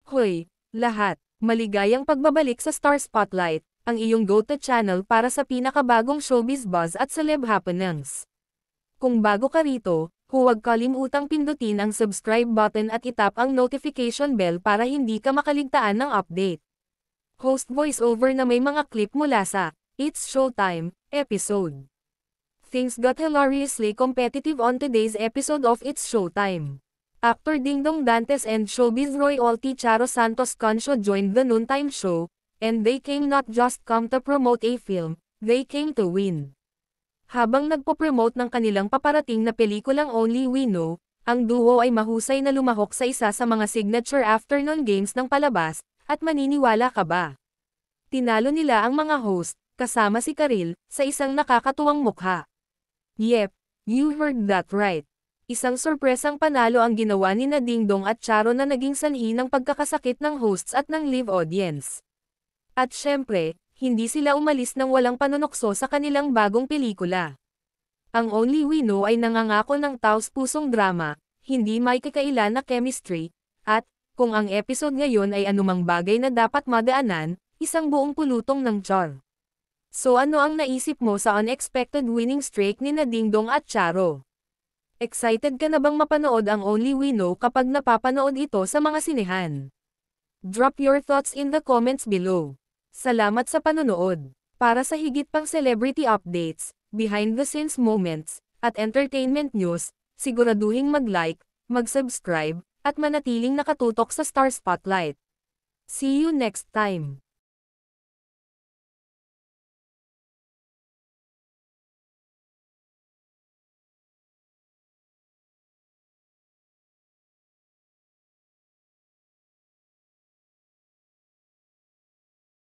Hoy, lahat! Maligayang pagbabalik sa Star Spotlight, ang iyong go-to channel para sa pinakabagong showbiz buzz at celeb happenings. Kung bago ka rito, huwag kalimutang pindutin ang subscribe button at itap ang notification bell para hindi ka makaligtaan ng update. Host voiceover na may mga clip mula sa It's Showtime episode. Things got hilariously competitive on today's episode of It's Showtime. Actor Dingdong Dantes and showbiz royalty Charo Santos Concho joined the noontime show, and they came not just come to promote a film, they came to win. Habang nagpo-promote ng kanilang paparating na pelikulang Only We Know, ang duo ay mahusay na lumahok sa isa sa mga signature afternoon games ng palabas, at maniniwala ka ba? Tinalo nila ang mga host, kasama si Karil, sa isang nakakatuwang mukha. Yep, you heard that right. Isang sorpresang panalo ang ginawa ni Dingdong at Charo na naging sanhi ng pagkakasakit ng hosts at ng live audience. At syempre, hindi sila umalis ng walang panunokso sa kanilang bagong pelikula. Ang Only We Know ay nangangako ng taos-pusong drama, hindi may kakailan na chemistry, at, kung ang episode ngayon ay anumang bagay na dapat madaanan, isang buong pulutong ng char. So ano ang naisip mo sa unexpected winning streak ni Dingdong at Charo? Excited ka na bang mapanood ang Only We Know kapag napapanood ito sa mga sinehan? Drop your thoughts in the comments below. Salamat sa panonood. Para sa higit pang celebrity updates, behind-the-scenes moments, at entertainment news, siguraduhin mag-like, mag-subscribe, at manatiling nakatutok sa Star Spotlight. See you next time.